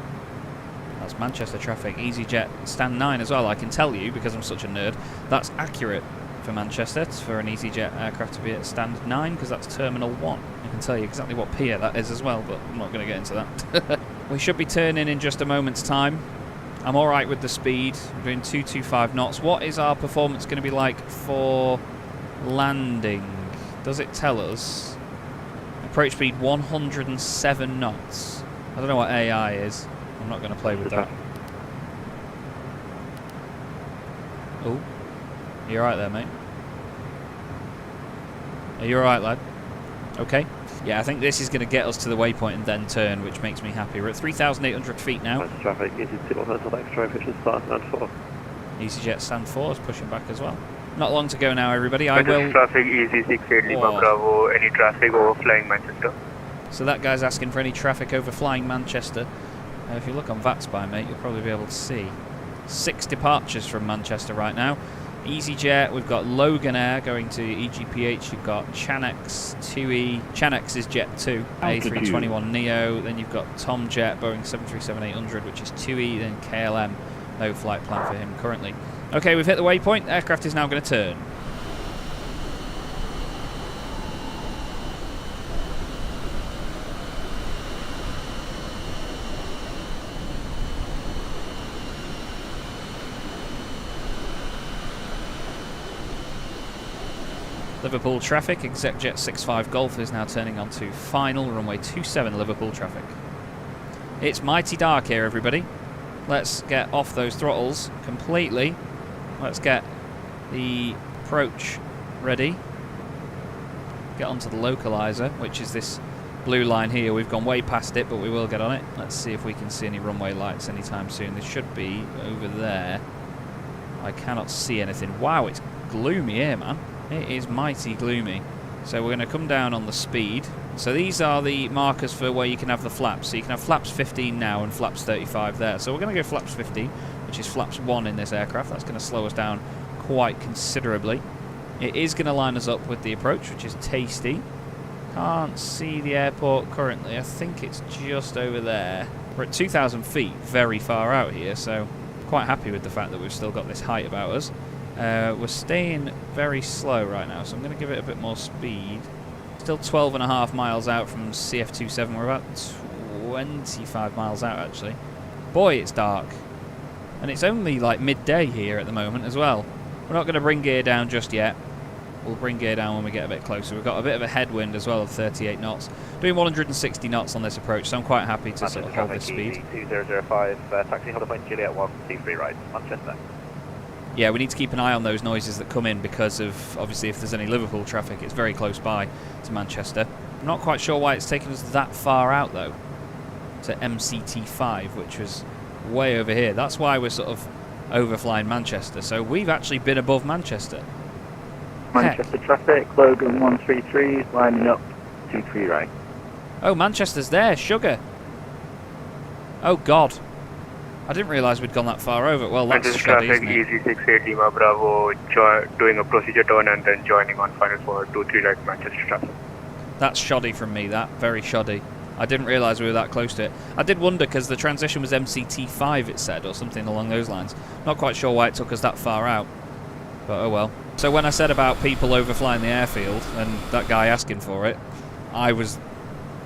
That's Manchester traffic, EasyJet stand 9 as well, I can tell you because I'm such a nerd. That's accurate for Manchester, it's for an EasyJet aircraft to be at stand 9 because that's Terminal 1. I can tell you exactly what pier that is as well, but I'm not going to get into that. We should be turning in just a moment's time. I'm alright with the speed, we're doing 225 knots. What is our performance going to be like for landing? Does it tell us? Approach speed 107 knots. I don't know what AI is. I'm not going to play with that. Oh, you alright there, mate? Are you alright, lad? Okay. Yeah, I think this is going to get us to the waypoint and then turn, which makes me happy. We're at 3,800 feet now. Traffic, easy 200 extra, which is start stand 4. EasyJet stand 4 is pushing back as well. Not long to go now, everybody. I will... Traffic, easy 68 Lima Bravo, any traffic overflying Manchester? So that guy's asking for any traffic overflying Manchester. If you look on VATSPY, mate, you'll probably be able to see 6 departures from Manchester right now. EasyJet, we've got Logan Air going to EGPH, you've got Chanex 2E, Chanex is Jet 2, A321neo, then you've got Tom Jet, Boeing 737-800, which is 2E, then KLM, no flight plan for him currently. Okay, we've hit the waypoint, the aircraft is now going to turn. Liverpool traffic, ExecJet 65 Golf is now turning on to final runway 27 Liverpool traffic. It's mighty dark here, everybody. Let's get off those throttles completely. Let's get the approach ready. Get onto the localizer, which is this blue line here. We've gone way past it, but we will get on it. Let's see if we can see any runway lights anytime soon. They should be over there. I cannot see anything. Wow, it's gloomy here, man. It is mighty gloomy. So we're going to come down on the speed. So these are the markers for where you can have the flaps. So you can have flaps 15 now and flaps 35 there. So we're going to go flaps 15, which is flaps 1 in this aircraft. That's going to slow us down quite considerably. It is going to line us up with the approach, which is tasty. Can't see the airport currently. I think it's just over there. We're at 2,000 feet, very far out here, so quite happy with the fact that we've still got this height about us. We're staying very slow right now, so I'm going to give it a bit more speed. Still 12.5 miles out from CF27. We're about 25 miles out, actually. Boy, it's dark. And it's only like midday here at the moment as well. We're not going to bring gear down just yet. We'll bring gear down when we get a bit closer. We've got a bit of a headwind as well of 38 knots. Doing 160 knots on this approach, so I'm quite happy to sort of hold this speed. 2005, taxi hold point Juliet 123 right, Manchester. Yeah, we need to keep an eye on those noises that come in because of, obviously, if there's any Liverpool traffic, it's very close by to Manchester. I'm not quite sure why it's taken us that far out, though, to MCT5, which was way over here. That's why we're sort of overflying Manchester. So we've actually been above Manchester. Manchester traffic, Logan 133, lining up 23 right. Oh, Manchester's there, sugar. Oh, God. I didn't realise we'd gone that far over. Well, that's shoddy, isn't it? Easy 68 Lima Bravo, doing a procedure turn and then joining on final for 23 right Manchester traffic. That's shoddy from me, that. Very shoddy. I didn't realise we were that close to it. I did wonder because the transition was MCT5 it said, or something along those lines. Not quite sure why it took us that far out, but oh well. So when I said about people overflying the airfield and that guy asking for it, I was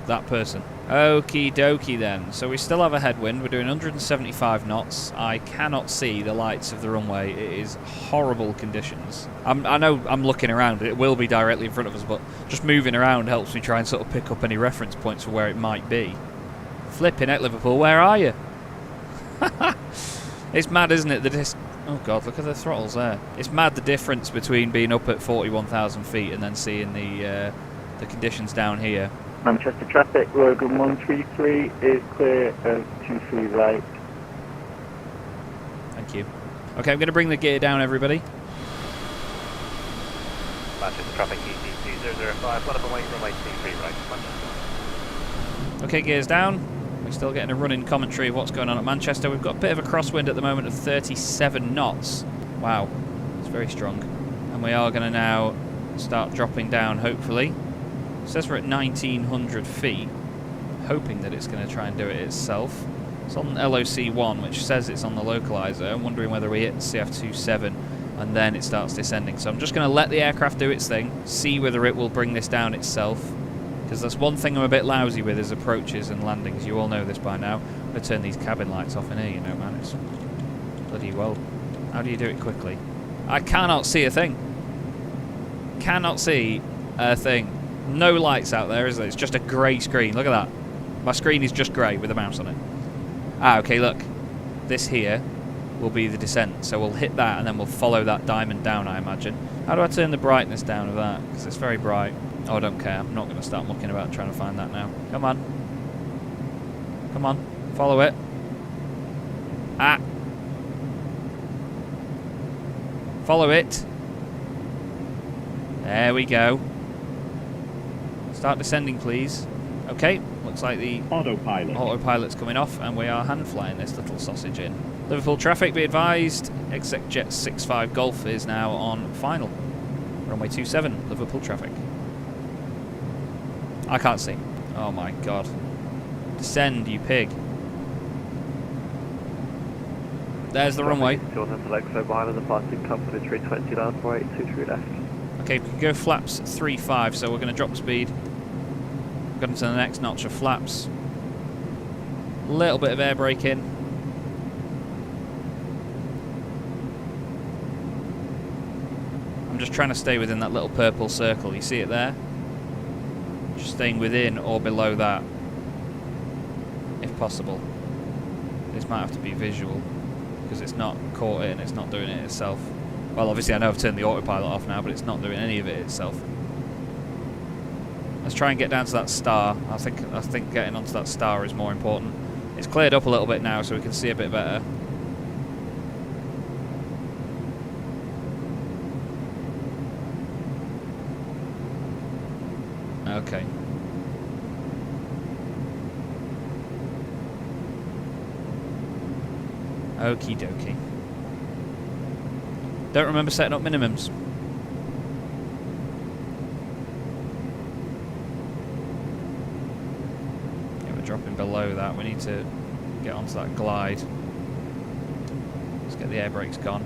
that person. Okie dokie then. So we still have a headwind. We're doing 175 knots. I cannot see the lights of the runway. It is horrible conditions. I know I'm looking around. It will be directly in front of us, but just moving around helps me try and sort of pick up any reference points for where it might be. Flipping at Liverpool, where are you? It's mad, isn't it? Oh god, look at the throttles there. It's mad the difference between being up at 41,000 feet and then seeing the conditions down here. Manchester traffic, Logan 133 is clear of 23 right. Thank you. Okay, I'm going to bring the gear down, everybody. Manchester traffic, ET2005, one up and wait, runway 23 right. Manchester. Okay, gears down. We're still getting a running commentary of what's going on at Manchester. We've got a bit of a crosswind at the moment of 37 knots. Wow, it's very strong. And we are going to now start dropping down, hopefully. It says we're at 1,900 feet. Hoping that it's going to try and do it itself. It's on LOC1, which says it's on the localizer. I'm wondering whether we hit CF27 and then it starts descending. So I'm just going to let the aircraft do its thing, see whether it will bring this down itself. Because that's one thing I'm a bit lousy with is approaches and landings. You all know this by now. I'm going to turn these cabin lights off in here, you know, man. It's bloody well. How do you do it quickly? I cannot see a thing. Cannot see a thing. No lights out there, is there? It's just a grey screen. Look at that. My screen is just grey with a mouse on it. Ah, okay, look. This here will be the descent. So we'll hit that and then we'll follow that diamond down, I imagine. How do I turn the brightness down of that? Because it's very bright. Oh, I don't care. I'm not going to start mucking about trying to find that now. Come on. Come on. Follow it. Ah. Follow it. There we go. Start descending, please. Okay. Looks like the autopilot's coming off, and we are hand flying this little sausage in. Liverpool traffic, be advised. ExecJet 65 Golf is now on final. Runway 27, Liverpool traffic. I can't see. Oh my god. Descend, you pig. There's the runway. Okay, we can go flaps 3.5, so we're going to drop speed. Got into the next notch of flaps. A little bit of air brake in. I'm just trying to stay within that little purple circle. You see it there? Just staying within or below that, if possible. This might have to be visual, because it's not caught it and it's not doing it itself. Well, obviously I know I've turned the autopilot off now, but it's not doing any of it itself. Let's try and get down to that star. I think getting onto that star is more important. It's cleared up a little bit now, so we can see a bit better. Okay. Okie dokie. Don't remember setting up minimums. Yeah, we're dropping below that. We need to get onto that glide. Let's get the air brakes gone.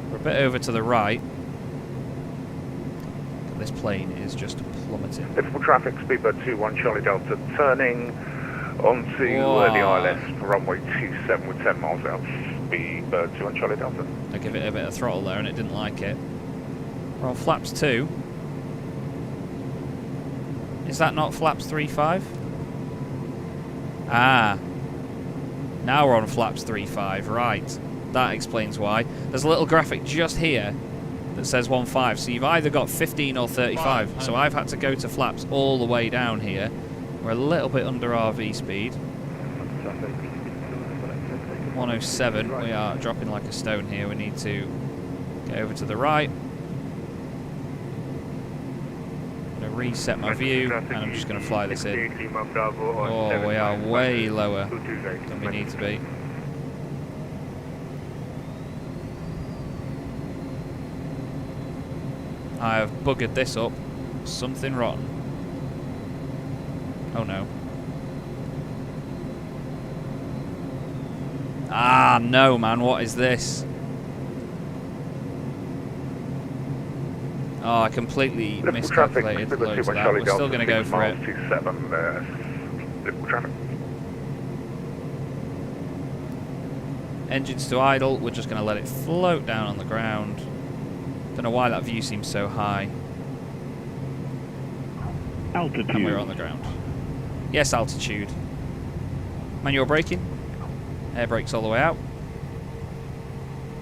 We're a bit over to the right. This plane is just plummeting. Liverpool traffic, speedbird 21 Charlie Delta, turning onto the ILS, runway 27 with 10 miles out. Speedbird 21 Charlie Delta. I give it a bit of throttle there and it didn't like it. We're on flaps 2. Is that not flaps 3.5? Ah. Now we're on flaps 3.5, right. That explains why. There's a little graphic just here that says 1.5, so you've either got 15 or 35. So I've had to go to flaps all the way down here. We're a little bit under our V speed. 107, we are dropping like a stone here. We need to get over to the right. I'm going to reset my view and I'm just going to fly this in. Oh, we are way lower than we need to be. I have buggered this up. Something rotten. Oh no. Ah, no, man. What is this? Oh, I completely miscalculated the loads of that. We're still going to go for it. 27 Liverpool traffic. Engines to idle. We're just going to let it float down on the ground. Don't know why that view seems so high. Altitude. And we're on the ground. Yes, altitude. Manual braking. Air brakes all the way out.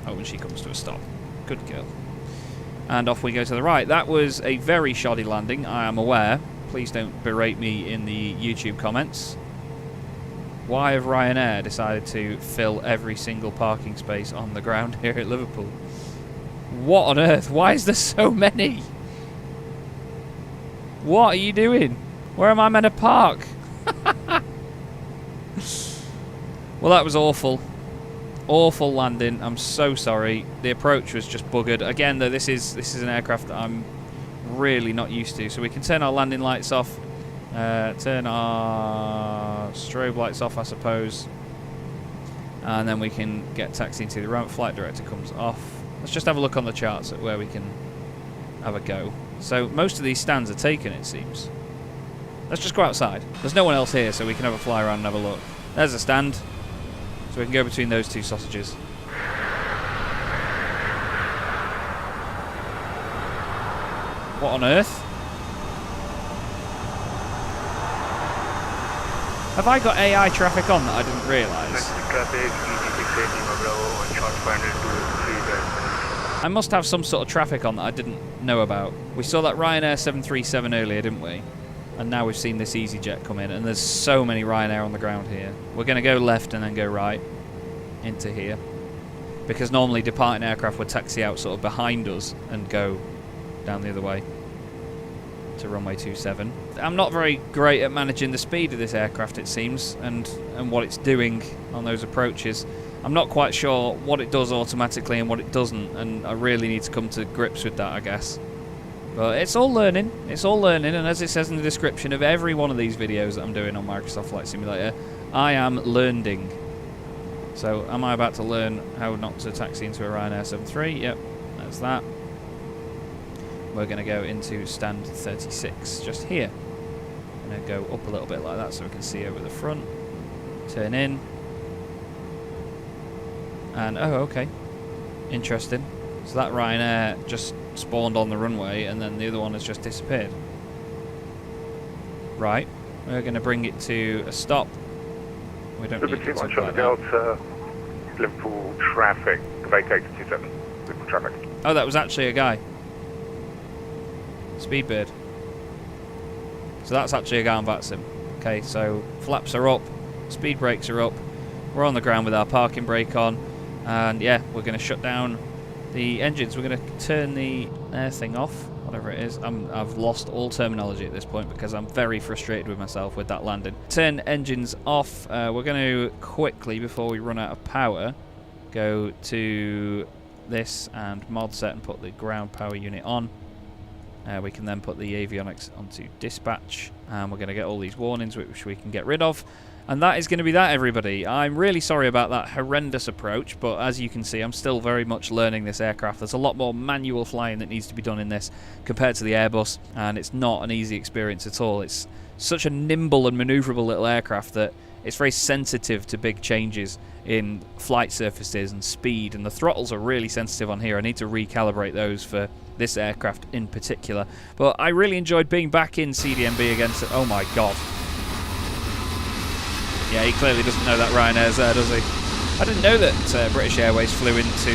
Oh, and she comes to a stop. Good girl. And off we go to the right. That was a very shoddy landing, I am aware. Please don't berate me in the YouTube comments. Why have Ryanair decided to fill every single parking space on the ground here at Liverpool? What on earth? Why is there so many? What are you doing? Where am I meant to park? Well, that was awful. Awful landing. I'm so sorry. The approach was just buggered. Again, though, this is an aircraft that I'm really not used to. So we can turn our landing lights off. Turn our strobe lights off, I suppose. And then we can get taxiing to the right. Flight director comes off. Let's just have a look on the charts at where we can have a go. So most of these stands are taken, it seems. Let's just go outside. There's no one else here, so we can have a fly around and have a look. There's a stand. So we can go between those two sausages. What on earth? Have I got AI traffic on that I didn't realise? I must have some sort of traffic on that I didn't know about. We saw that Ryanair 737 earlier, didn't we? And now we've seen this EasyJet come in, and there's so many Ryanair on the ground here. We're going to go left and then go right into here, because normally departing aircraft would taxi out sort of behind us and go down the other way to runway 27. I'm not very great at managing the speed of this aircraft, it seems, and what it's doing on those approaches. I'm not quite sure what it does automatically and what it doesn't, and I really need to come to grips with that, I guess. But it's all learning, and as it says in the description of every one of these videos that I'm doing on Microsoft Flight Simulator, I am learning. So, am I about to learn how not to taxi into a Ryanair 73? Yep, that's that. We're going to go into stand 36, just here. I'm going to go up a little bit like that so we can see over the front. Turn in. And, oh, okay. Interesting. So that Ryanair just spawned on the runway, and then the other one has just disappeared. Right. We're going to bring it to a stop. We don't need to talk about that. Liverpool traffic, vacated 27. Liverpool traffic. Oh, that was actually a guy. Speedbird. So that's actually a guy on VATSIM. Okay, so flaps are up, speed brakes are up. We're on the ground with our parking brake on, and yeah, we're going to shut down the engines. We're going to turn the air thing off, whatever it is. I've lost all terminology at this point because I'm very frustrated with myself with that landing. Turn engines off. We're going to quickly, before we run out of power, go to this and mod set and put the ground power unit on. We can then put the avionics onto dispatch, and we're going to get all these warnings which we can get rid of. And that is going to be that, everybody. I'm really sorry about that horrendous approach, but as you can see, I'm still very much learning this aircraft. There's a lot more manual flying that needs to be done in this compared to the Airbus, and it's not an easy experience at all. It's such a nimble and manoeuvrable little aircraft that it's very sensitive to big changes in flight surfaces and speed, and the throttles are really sensitive on here. I need to recalibrate those for this aircraft in particular. But I really enjoyed being back in CDMB again. So, oh my god. Yeah, he clearly doesn't know that Ryanair's there, does he? I didn't know that British Airways flew into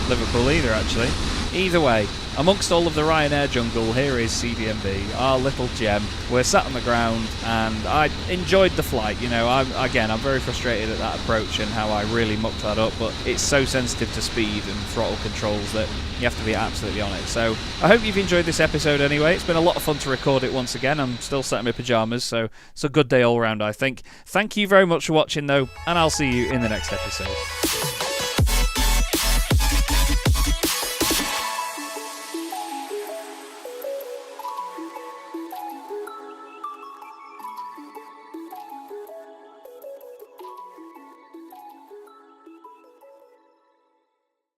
Liverpool either, actually. Either way, amongst all of the Ryanair jungle, here is CDMB, our little gem. We're sat on the ground, and I enjoyed the flight. You know, I'm very frustrated at that approach and how I really mucked that up, but it's so sensitive to speed and throttle controls that you have to be absolutely on it. So I hope you've enjoyed this episode anyway. It's been a lot of fun to record it once again. I'm still sat in my pyjamas, so it's a good day all round, I think. Thank you very much for watching, though, and I'll see you in the next episode.